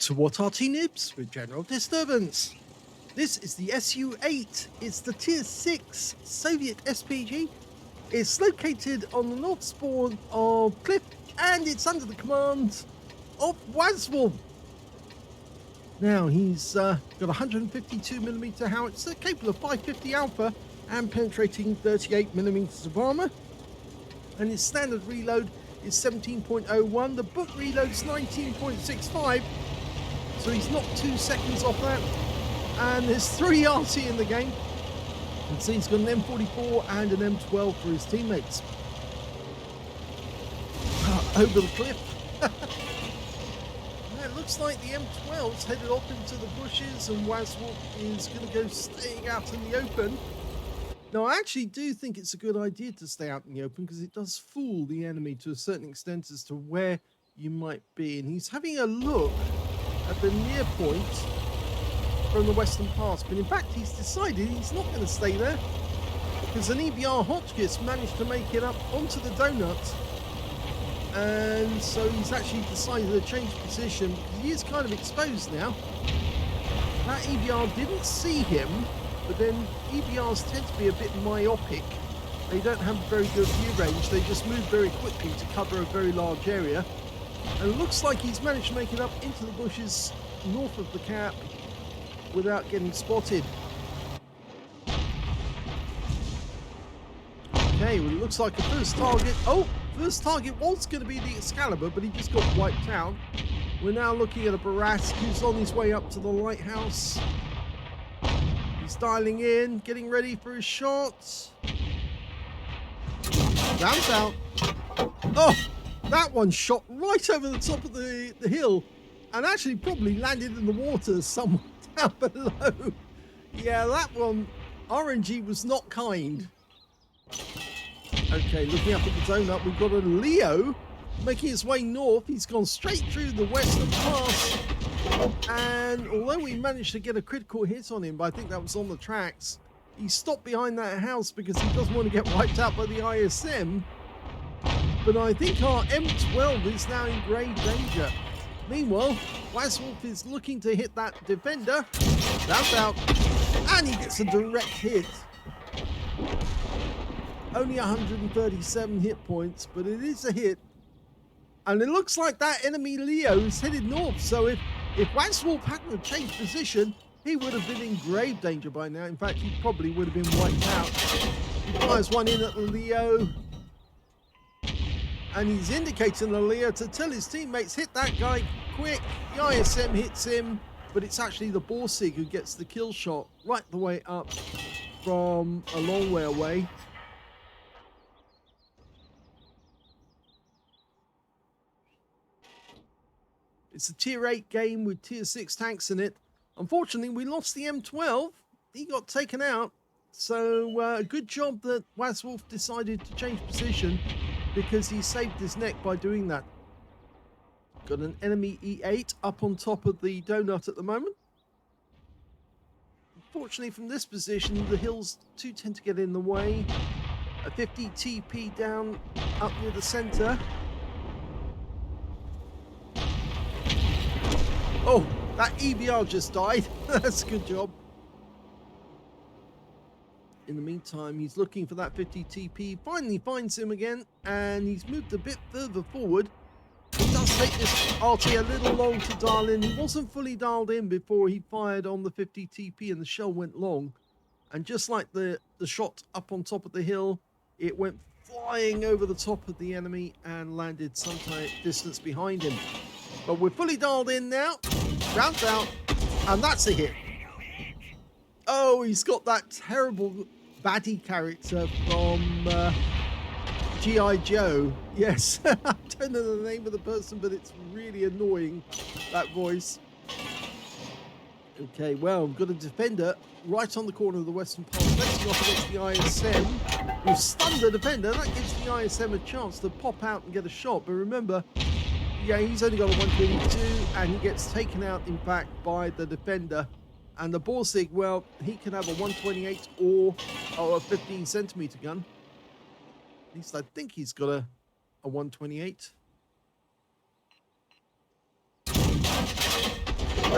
So what are Noobs with general disturbance? This is the SU-8. It's the Tier 6 Soviet SPG. It's located on the north spawn of Cliff, and it's under the command of Wazwulf. Now, he's got 152mm howitzer, capable of 550 alpha, and penetrating 38mm of armor. And his standard reload is 17.01. The book reload's 19.65. So he's not 2 seconds off that. And there's 3 Arty in the game. And so he's got an M44 and an M12 for his teammates. Over the cliff. It looks like the M12's headed off into the bushes and Wazwulf is going to go staying out in the open. Now, I actually do think it's a good idea to stay out in the open because it does fool the enemy to a certain extent as to where you might be. And he's having a look at the near point from the western pass, but in fact he's decided he's not going to stay there because an EBR Hotchkiss managed to make it up onto the donut, and so he's actually decided to change position. He is kind of exposed now. That EBR didn't see him, but then EBRs tend to be a bit myopic. They don't have very good view range, they just move very quickly to cover a very large area. And it looks like he's managed to make it up into the bushes north of the cap without getting spotted. Okay, well, it looks like a first target. Oh, first target was going to be the Excalibur, but he just got wiped out. We're now looking at a Barask who's on his way up to the lighthouse. He's dialing in, getting ready for his shots. Rounds out. Oh! That one shot right over the top of the hill and actually probably landed in the water somewhere down below. Yeah, that one, RNG was not kind. Okay, looking up at the donut, we've got a Leo making his way north. He's gone straight through the western pass. And although we managed to get a critical hit on him, but I think that was on the tracks, he stopped behind that house because he doesn't want to get wiped out by the ISM. But I think our M12 is now in grave danger. Meanwhile, Wazwulf is looking to hit that defender. That's out. And he gets a direct hit. Only 137 hit points, but it is a hit. And it looks like that enemy Leo is headed north. So if Wazwulf hadn't changed position, he would have been in grave danger by now. In fact, he probably would have been wiped out. He fires one in at the Leo. And he's indicating the Leo to tell his teammates, hit that guy quick. The ISM hits him, but it's actually the Borsig who gets the kill shot right the way up from a long way away. It's a Tier 8 game with Tier 6 tanks in it. Unfortunately, we lost the M12. He got taken out. So good job that Wazwulf decided to change position, because he saved his neck by doing that. Got an enemy E8 up on top of the donut at the moment. Unfortunately, from this position, the hills do tend to get in the way. A 50 TP down up near the center. Oh, that EBR just died. That's a good job. In the meantime, he's looking for that 50 TP, finally finds him again, and he's moved a bit further forward. He does take this Arty a little long to dial in. He wasn't fully dialed in before he fired on the 50 TP and the shell went long. And just like the shot up on top of the hill, it went flying over the top of the enemy and landed some distance behind him. But we're fully dialed in now. Rounds out, and that's a hit. Oh, he's got that terrible baddie character from G.I. Joe. Yes, I don't know the name of the person, but it's really annoying, that voice. Okay, well, we've got a defender right on the corner of the western pass, facing off against the ISM. We've stunned the defender. That gives the ISM a chance to pop out and get a shot. But remember, yeah, he's only got a 122, and he gets taken out, in fact, by the defender. And the Borsig, well, he can have a 128 or a 15 centimeter gun. At least I think he's got a 128.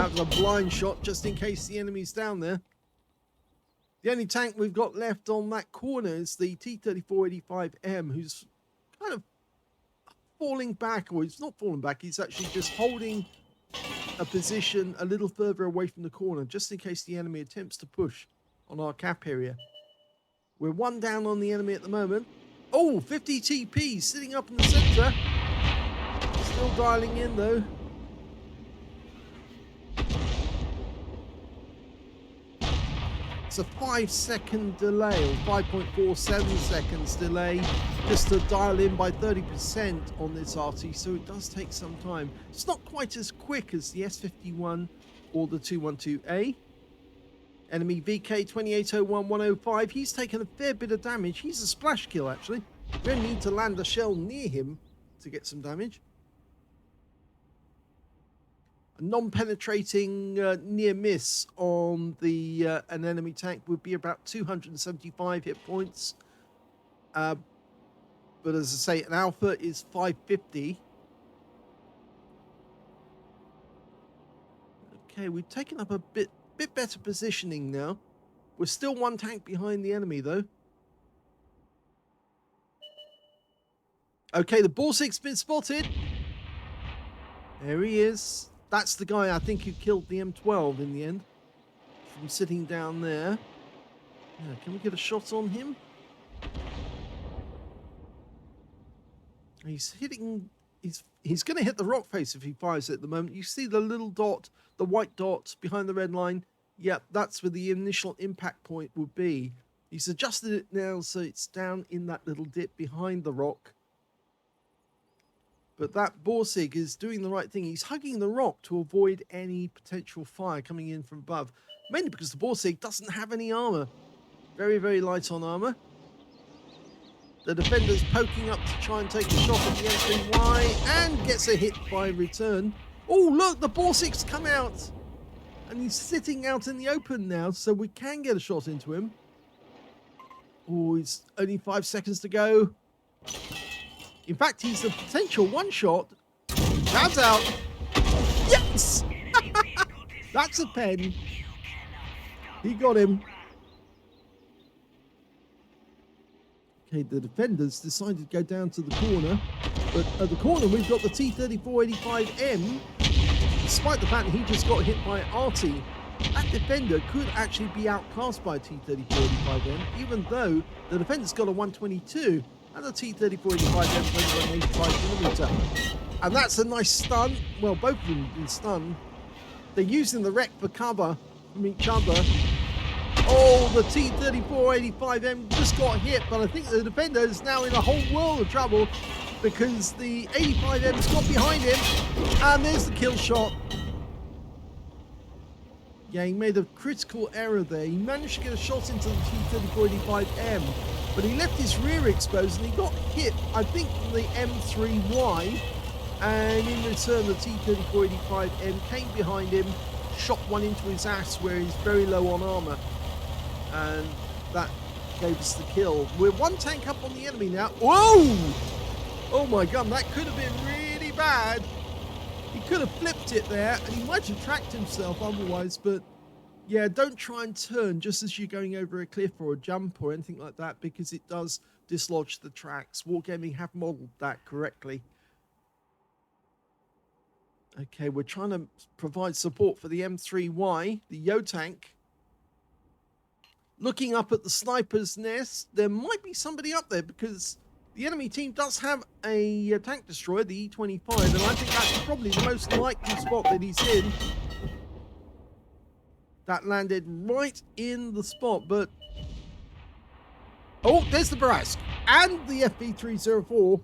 That was a blind shot just in case the enemy's down there. The only tank we've got left on that corner is the T-3485M, who's kind of falling back, or he's not falling back, he's actually just holding a position a little further away from the corner, just in case the enemy attempts to push on our cap area. We're one down on the enemy at the moment. Oh, 50 TP sitting up in the center. Still dialing in though. It's a 5-second delay, or 5.47 seconds delay, just to dial in by 30% on this Arty, so it does take some time. It's not quite as quick as the S51 or the 212A. Enemy VK2801105, he's taken a fair bit of damage. He's a splash kill, actually. We only need to land a shell near him to get some damage. A non-penetrating near miss on the an enemy tank would be about 275 hit points. But as I say, an alpha is 550. Okay, we've taken up a bit better positioning now. We're still one tank behind the enemy though. Okay, the Borsig's been spotted. There he is. That's the guy I think who killed the M12 in the end. From sitting down there. Yeah, can we get a shot on him? He's hitting... He's going to hit the rock face if he fires it at the moment. You see the little dot, the white dot behind the red line? Yep, that's where the initial impact point would be. He's adjusted it now so it's down in that little dip behind the rock. But that Borsig is doing the right thing. He's hugging the rock to avoid any potential fire coming in from above. Mainly because the Borsig doesn't have any armor. Very, very light on armor. The defender's poking up to try and take a shot at the M3Y and gets a hit by return. Oh, look, the Borsig's come out. And he's sitting out in the open now, so we can get a shot into him. Oh, it's only 5 seconds to go. In fact, he's a potential one-shot. Jabs out. Yes! That's a pen. He got him. Okay, the defenders decided to go down to the corner. But at the corner, we've got the T-3485M. Despite the fact that he just got hit by Arty, that defender could actually be outclassed by a T-3485M, even though the defender's got a 122. And the T-3485M 2185mm. And that's a nice stun. Well, both of them have been stunned. They're using the wreck for cover from each other. Oh, the T-3485M just got hit, but I think the defender is now in a whole world of trouble because the 85M's got behind him. And there's the kill shot. Yeah, he made a critical error there. He managed to get a shot into the T-3485M. But he left his rear exposed and he got hit, I think, from the M3Y. And in return, the T-3485M came behind him, shot one into his ass where he's very low on armor. And that gave us the kill. We're one tank up on the enemy now. Whoa! Oh my god, that could have been really bad. He could have flipped it there and he might have tracked himself otherwise, but... yeah, don't try and turn just as you're going over a cliff or a jump or anything like that because it does dislodge the tracks. Wargaming have modeled that correctly. Okay, we're trying to provide support for the M3Y, the Yo tank. Looking up at the sniper's nest, there might be somebody up there because the enemy team does have a tank destroyer, the E-25, and I think that's probably the most likely spot that he's in. That landed right in the spot, but... oh, there's the Barask and the FV304.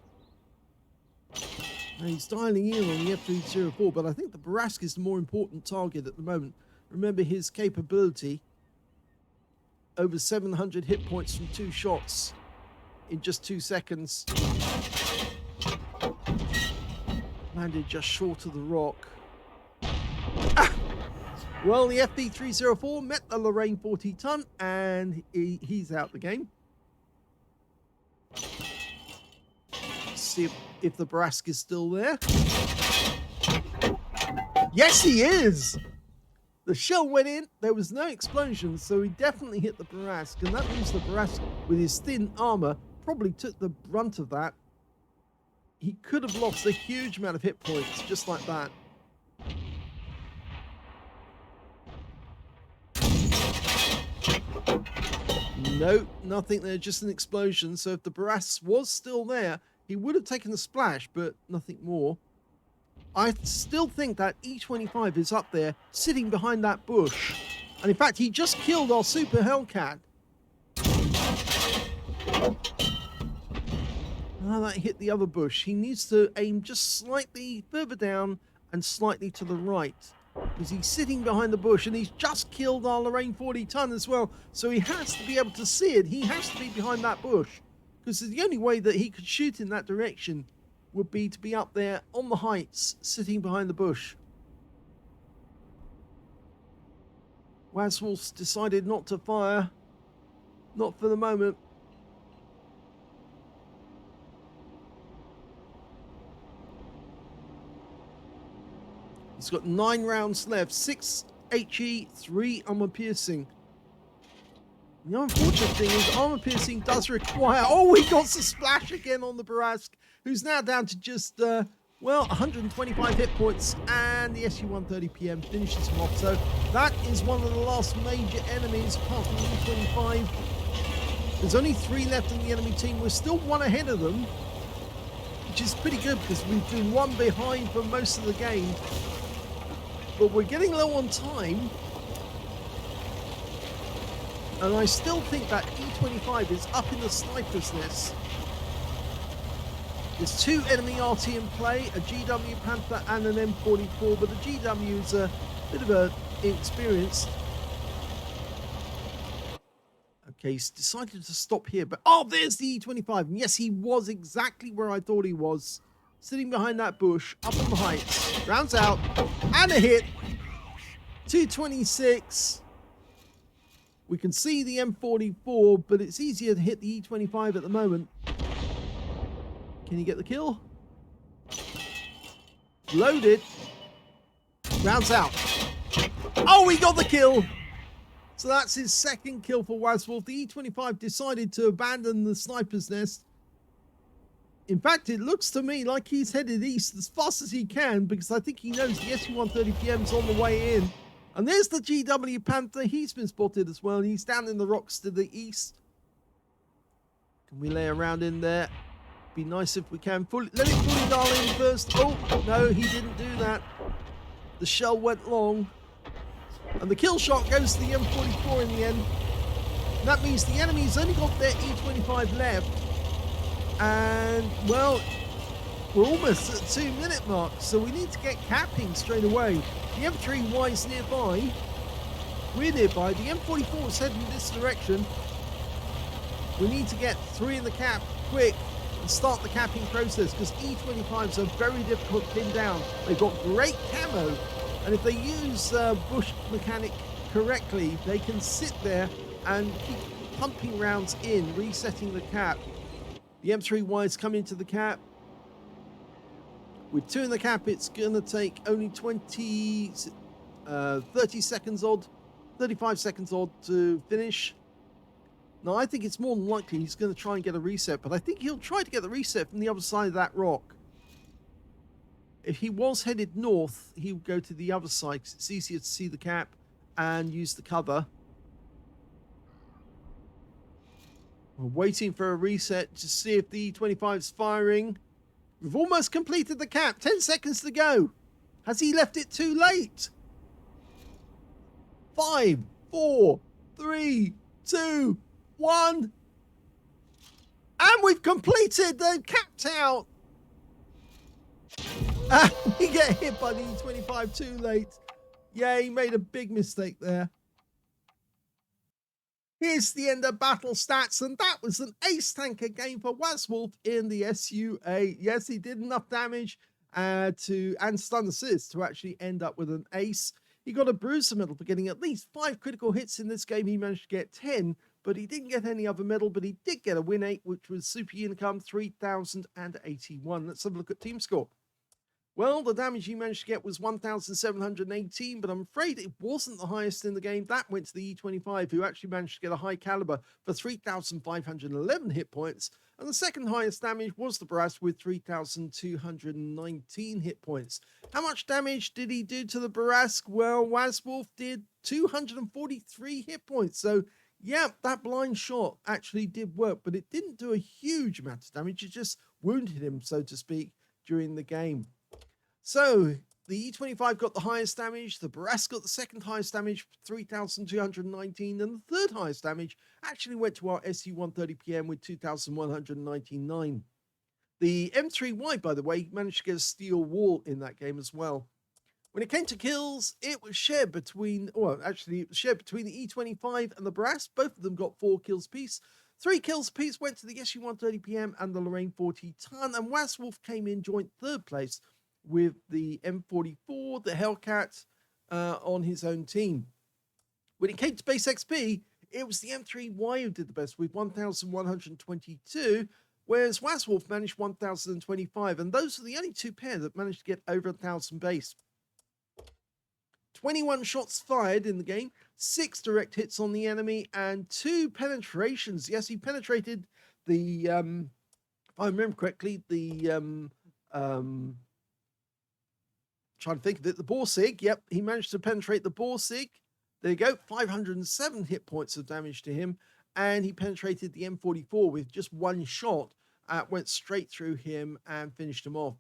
Now he's dialing in on the FV304, but I think the Barask is the more important target at the moment. Remember his capability. Over 700 hit points from 2 shots in just 2 seconds. Landed just short of the rock. Ah! Well, the FV304 met the Lorraine 40 ton and he's out the game. Let's see if the Barask is still there. Yes, he is! The shell went in, there was no explosion, so he definitely hit the Barask, and that means the Barask, with his thin armor, probably took the brunt of that. He could have lost a huge amount of hit points, just like that. No, nothing there, just an explosion. So if the Barask was still there, he would have taken the splash, but nothing more. I still think that E25 is up there, sitting behind that bush. And in fact, he just killed our Super Hellcat. Ah, that hit the other bush. He needs to aim just slightly further down and slightly to the right, because he's sitting behind the bush, and he's just killed our Lorraine 40-ton as well. So he has to be able to see it. He has to be behind that bush, because the only way that he could shoot in that direction would be to be up there on the heights, sitting behind the bush. Wazwulf decided not to fire. Not for the moment. He's got 9 rounds left. 6 HE, 3 armor piercing. The unfortunate thing is armor piercing does require... Oh, he got the splash again on the Barask, who's now down to just, well, 125 hit points, and the SU-130PM finishes him off. So that is one of the last major enemies, apart from the E25. There's only 3 left in the enemy team. We're still 1 ahead of them, which is pretty good because we've been 1 behind for most of the game. But we're getting low on time. And I still think that E25 is up in the sniper's nest. There's 2 enemy Arty in play, a GW Panther and an M44, but the GW is a bit of a inexperienced. Okay, he's decided to stop here, but oh, there's the E25. And yes, he was exactly where I thought he was. Sitting behind that bush, up on the heights. Rounds out, and a hit. 226. We can see the M44, but it's easier to hit the E25 at the moment. Can you get the kill? Loaded. Rounds out. Oh, he got the kill. So that's his 2nd kill for Wazwulf. The E25 decided to abandon the sniper's nest. In fact, it looks to me like he's headed east as fast as he can, because I think he knows the SU-130PM's on the way in. And there's the GW Panther. He's been spotted as well. He's down in the rocks to the east. Can we lay around in there? Be nice if we can. Let it fully dial in first. Oh, no, he didn't do that. The shell went long. And the kill shot goes to the M44 in the end. And that means the enemy's only got their E25 left. And, well, we're almost at the 2-minute mark, so we need to get capping straight away. The M3Y is nearby. We're nearby. The M44 is heading in this direction. We need to get 3 in the cap quick and start the capping process, because E25s are very difficult to pin down. They've got great camo, and if they use bush mechanic correctly, they can sit there and keep pumping rounds in, resetting the cap. The M3Y is coming to the cap. With 2 in the cap, it's going to take only 30 seconds odd, 35 seconds odd to finish. Now, I think it's more than likely he's going to try and get a reset, but I think he'll try to get the reset from the other side of that rock. If he was headed north, he would go to the other side, because it's easier to see the cap and use the cover. We're waiting for a reset to see if the E25 is firing. We've almost completed the cap. 10 seconds to go. Has he left it too late? 5, 4, 3, 2, 1. And we've completed. They've capped out. And we get hit by the E25 too late. Yeah, he made a big mistake there. Here's the end of battle stats, and that was an ace tanker game for Wazwulf in the SU-8. Yes, he did enough damage and stun assist to actually end up with an ace. He got a bruiser medal for getting at least 5 critical hits in this game. He managed to get 10, but he didn't get any other medal, but he did get a win 8, which was super income 3,081. Let's have a look at team score. Well, the damage he managed to get was 1,718, but I'm afraid it wasn't the highest in the game. That went to the E25, who actually managed to get a high caliber for 3,511 hit points. And the second highest damage was the Brass with 3,219 hit points. How much damage did he do to the Brass? Well, Wazwulf did 243 hit points. So, yeah, that blind shot actually did work, but it didn't do a huge amount of damage. It just wounded him, so to speak, during the game. So the E25 got the highest damage, the Brass got the second highest damage, 3,219, and the third highest damage actually went to our SU-130PM with 2,199. The M3Y, by the way, managed to get a steel wall in that game as well. When it came to kills, it was shared between, well, actually, it was shared between the E25 and the Brass. Both of them got 4 kills apiece. 3 kills apiece went to the SU-130PM and the Lorraine 40 ton, and Wazwulf came in joint third place with the M44, the Hellcat, on his own team. When it came to base XP, it was the M3Y who did the best with 1,122, whereas Wazwulf managed 1,025, and those are the only two pair that managed to get over 1,000 base. 21 shots fired in the game, 6 direct hits on the enemy, and 2 penetrations. Yes, he penetrated the, if I remember correctly, the, trying to think of it, the Borsig. Yep, he managed to penetrate the Borsig. There you go, 507 hit points of damage to him, and he penetrated the M44 with just 1 shot. Went straight through him and finished him off.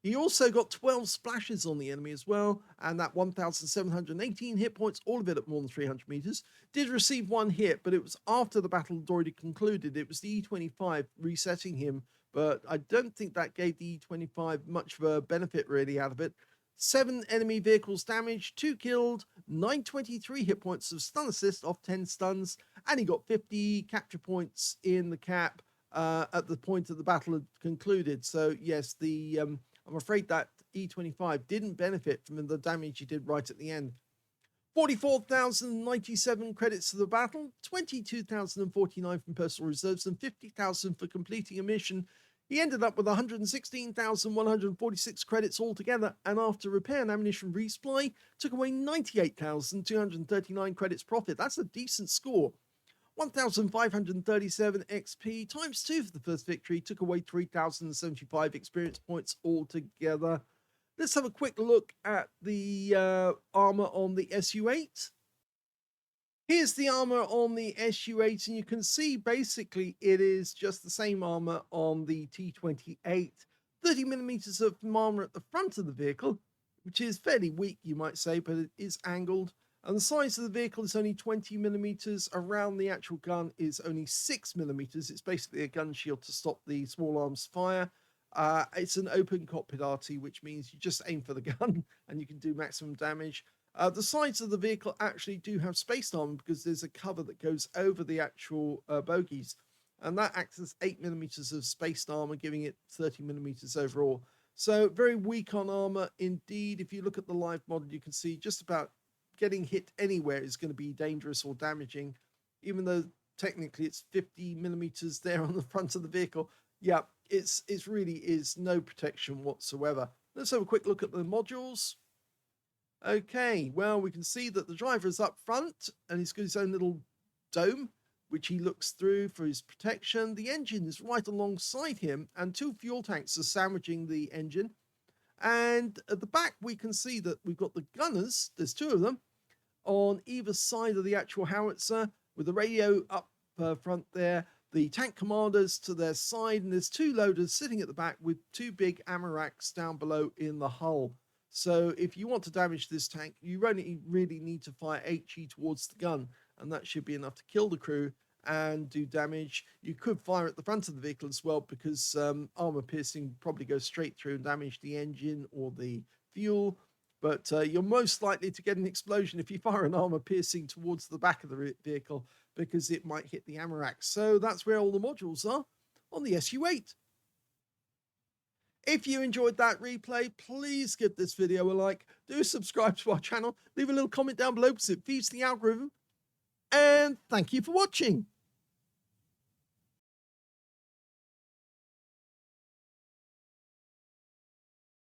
He also got 12 splashes on the enemy as well, and that 1,718 hit points, all of it at more than 300 meters. Did receive 1 hit, but it was after the battle had already concluded. It was the E25 resetting him, but I don't think that gave the E25 much of a benefit really out of it. 7 enemy vehicles damaged, 2 killed, 923 hit points of stun assist off 10 stuns, and he got 50 capture points in the cap at the point of the battle had concluded. So yes, I'm afraid that E25 didn't benefit from the damage he did right at the end. 44,097 credits for the battle, 22,049 from personal reserves, and 50,000 for completing a mission. He ended up with 116,146 credits altogether, and after repair and ammunition resupply, took away 98,239 credits profit. That's a decent score. 1,537 XP times 2 for the first victory, took away 3,075 experience points altogether. Let's have a quick look at the armor on the SU-8. Here's the armor on the SU-8, and you can see basically it is just the same armor on the T28. 30mm of armor at the front of the vehicle, which is fairly weak, you might say, but it is angled. And the size of the vehicle is only 20mm. Around the actual gun is only 6mm. It's basically a gun shield to stop the small arms fire. It's an open cockpit Arty, which means you just aim for the gun and you can do maximum damage. The sides of the vehicle actually do have spaced armor because there's a cover that goes over the actual bogies, and that acts as 8mm of spaced armor, giving it 30mm overall. So very weak on armor indeed. If you look at the live model, you can see just about getting hit anywhere is going to be dangerous or damaging, even though technically it's 50mm there on the front of the vehicle. Yeah, it's really is no protection whatsoever. Let's have a quick look at the modules. Okay, well, we can see that the driver is up front and he's got his own little dome, which he looks through for his protection. The engine is right alongside him, and 2 fuel tanks are sandwiching the engine. And at the back, we can see that we've got the gunners, there's 2 of them, on either side of the actual howitzer, with the radio up front there, the tank commanders to their side, and there's 2 loaders sitting at the back with 2 big ammo racks down below in the hull. So if you want to damage this tank, you only really need to fire HE towards the gun, and that should be enough to kill the crew and do damage. You could fire at the front of the vehicle as well, because armor piercing probably goes straight through and damage the engine or the fuel. But you're most likely to get an explosion if you fire an armor piercing towards the back of the vehicle, because it might hit the ammo rack. So that's where all the modules are on the SU-8. If you enjoyed that replay, please give this video a like. Do subscribe to our channel. Leave a little comment down below because it feeds the algorithm. And thank you for watching.